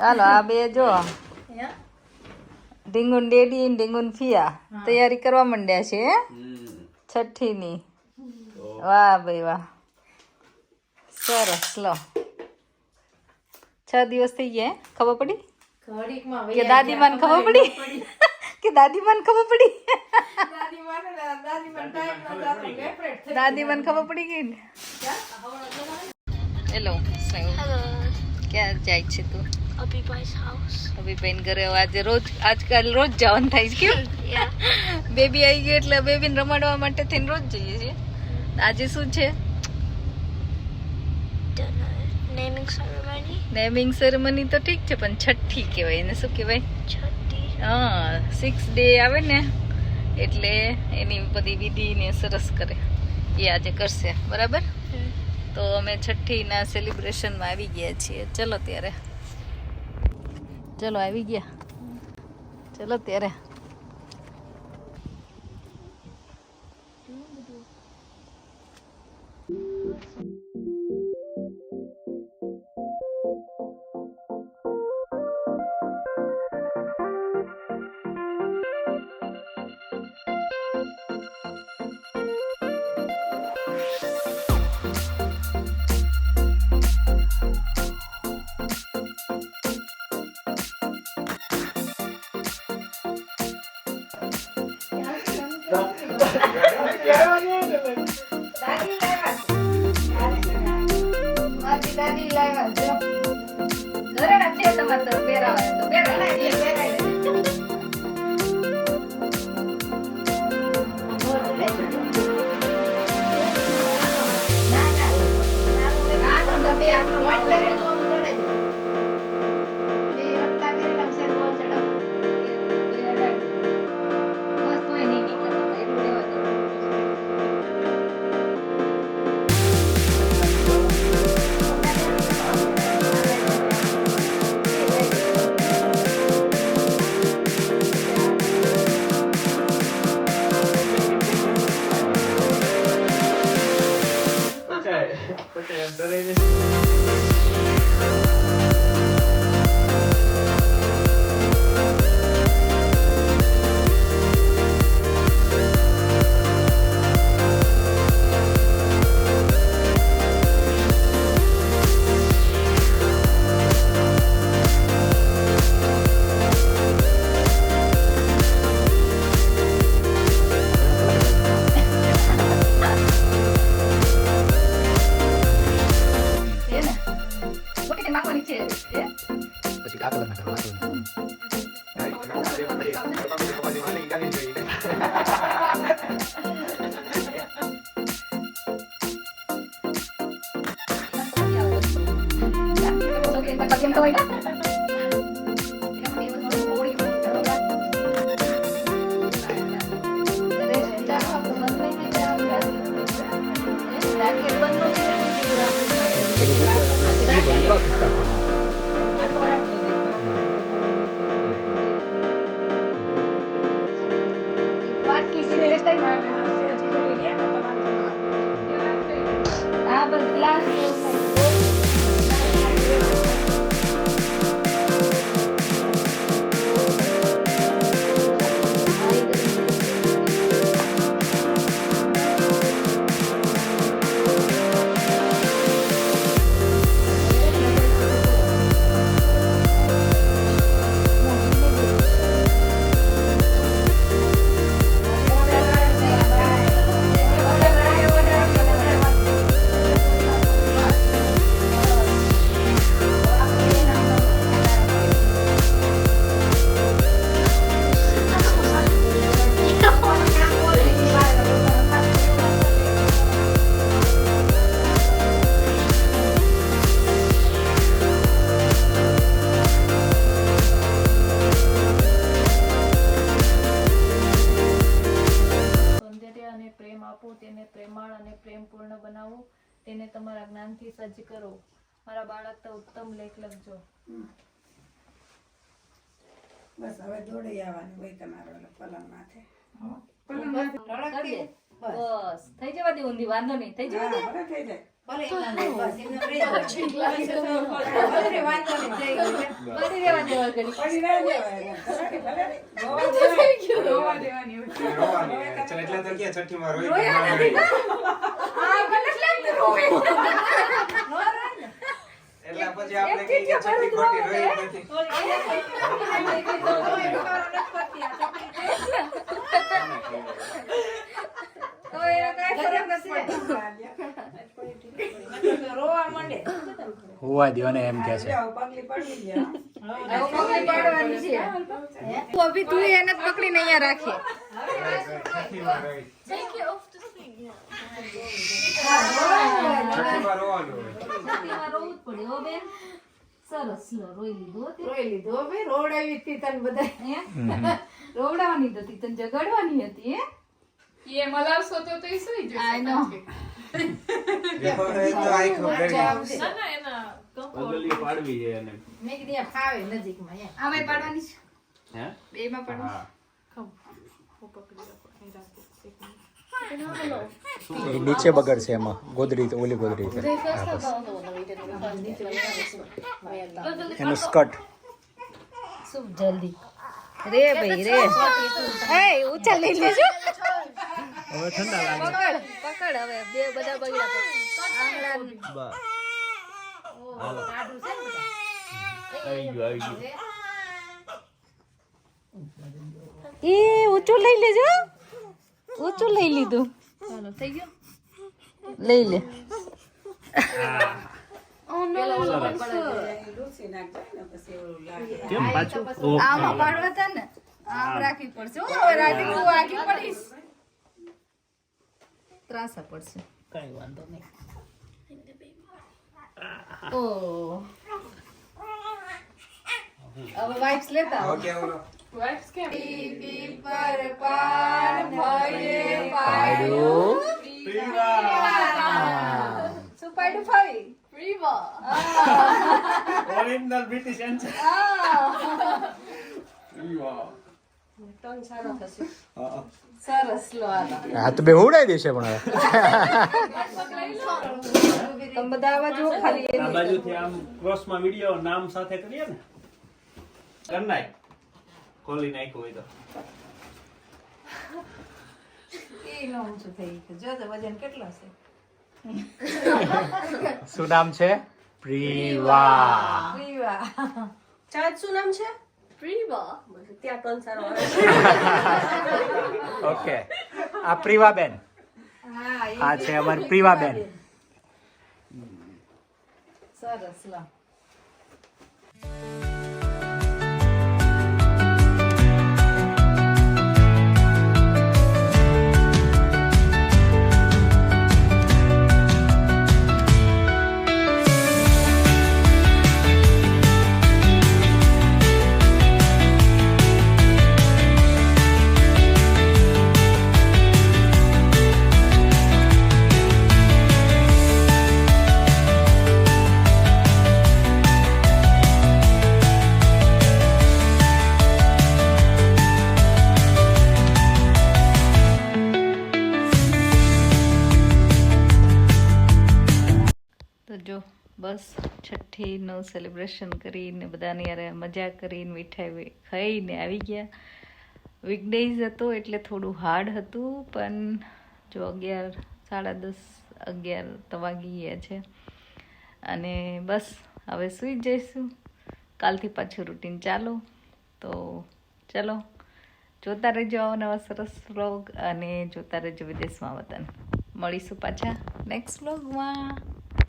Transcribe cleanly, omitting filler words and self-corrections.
હાલો આ બે જો ઢીંગુન ડેડી ને ઢીંગુન ફિયા તૈયારી કરવા માંડ્યા છે હે? છઠ્ઠી ની વાહ ભાઈ વાહ સરસ લો 6 દિવસ થઈ ગયા હે? ખબર પડી કે દાદીમાને ખબર પડી કે દાદીમાને ખબર પડી દાદીમાને ખબર પડી ગઈ ને હેલો ક્યાં જાય છે તું Abhi's house. અભિભાઈ ઘરે આજે આજકાલ રોજ જવાનું થાય છે કેમ Yeah. બેબી આવી ગઈ એટલે બેબીને રમાડવા માટે થઈને રોજ જઈએ છીએ આજે શું છે Don't know. Naming ceremony. Naming ceremony તો ઠીક છે પણ છઠ્ઠી કહેવાય એને શું કહેવાય Chatti. હા 6 ડે આવે ને એટલે એની બધી વિધિ ને સરસ કરે એ આજે કરશે બરાબર તો અમે છઠ્ઠીના સેલિબ્રેશનમાં આવી ગયા છીએ ચલો ત્યારે ચલો આવી ગયા ચલો ત્યારે દાદી લાવ્યા જો ઘરેણા છે તમારે તો પહેરાવાય તો પહેરાય પછી આ કલરના કરવાનું તેને પ્રેમાળ અને પ્રેમપૂર્ણ બનાવો તેને તમારા જ્ઞાનથી સજ્જ કરો મારા બાળક તો ઉત્તમ લેખ લખજો બસ હવે દોડી આવવાની હોય તમારો પલંગ માથે બસ થઈ જવા દે ઊંધી વાંધો નહીં થઈ જવા દે હવે થઈ જાય ભલે એના નહીં, બસ એમને રહી જાય. ભલે રે, વાંધો નહીં, જઈ ગયું. બધી રહેવા દેવા ઘડી. પડી ના જવાય. ભલે રે, રોવા દેવાય. રોવા દેવાની હોય. રોવાની. ચાલ એટલે તો કે છઠ્ઠીમાં રોઈ રોયા ગઈ. નથી. આ મને જ લાગતું રોવે. નો રોય ને. એટલે પછી આપણે કહીએ કે છઠ્ઠી ખોટી રોઈ જ નથી. તો એને કાંઈ ફરક નથી પડતો. રોવા માંડે. હોવા દ્યો ને એમ કે છે. પગલી પડી ગયા. હવે પકડી પાડવાની છે. તું અભી તું એને જ પકડીને અહીંયા રાખીએ. છઠ્ઠીમાં રોઈ. Take it off the thing. છઠ્ઠીમાં રોવાનું હોય. છઠ્ઠીમાં રોવું જ પડે હો બેન. સરસ લો રોઈ લીધું હો તે. રોઈ લીધું હો ભાઈ, રોવડાવી હતી તને બધા. હે? રોવડાવવાની જ હતી તને જગાડવાની હતી હે એ મલાવશો તો એ સુઈ જશે આઈ નો દેખો તો એ તો આંખો ભરી. ના ના એના પગલી પાડવી છે એને મેં કીધું અહીંયા ફાવે નજીકમાં એમ. આમાં પાડવાની છે હે બેમાં પાડવાની હા એ નીચે બગડશે એમાં ગોદડી તો ઓલી ગોદડી છે એનું સ્કર્ટ શું જલ્દી રે ભાઈ રે એ ઊંચા લઈ લેજો હવે ઠંડા લાગે પકડ પકડ હવે બે બધા બગડ્યા આંગળા બસ હાલો આવી ગયું એ ઊંચું લઈ લેજો ઊંચું લઈ લીધું ચાલો થઈ ગયું લઈ લે લૂછી નાખજો ને પછી એવું લાગે. કેમ પાછું આમાં પાડવા તા ને આમ રાખવી પડશે હો હવે રાતે તું આગી પડીશ ત્રાસા પડશે કઈ વાંધો નહીં ઓ હવે વાઇપ્સ લેતા આવો. ઓકે ઓલો વાઇફ્સ કેમ પર પાન ભયે પાડ્યું શું પાડ્યું ફાવી ઓરિજિનલ બ્રિટિશ એન્સર સરસ લો આલો હાથ બે ઉડાઈ દેશે પણ હવે તમે બધા આવા જુઓ ખાલી આ બાજુથી આમ ક્રોસમાં વિડિયો નામ સાથે કરીએ ને કર નાખ ખોલી નાખ્યું હોય તો એ નો ઊંચું થઈ ગયું જો તો વજન કેટલો છે શું નામ છે પ્રીવા પ્રીવા ઓકે આ પ્રીવા બેન હા આ છે અમારી પ્રીવા બેન સરસ લો તો જો બસ છઠ્ઠીનું સેલિબ્રેશન કરીને બધાની યારે મજા કરીને મીઠાઈ ખાઈને આવી ગયા વીકડેઝ હતો એટલે થોડું હાર્ડ હતું પણ જો 11 10:30 11 તો વાગી ગયા છે અને બસ હવે સૂઈ જઈશું કાલથી પાછું રૂટીન ચાલો તો ચલો જોતા રહેજો નવા સરસ વ્લોગ અને જોતા રહેજો વિદેશમાં વતન મળીશું પાછા નેક્સ્ટ વ્લોગમાં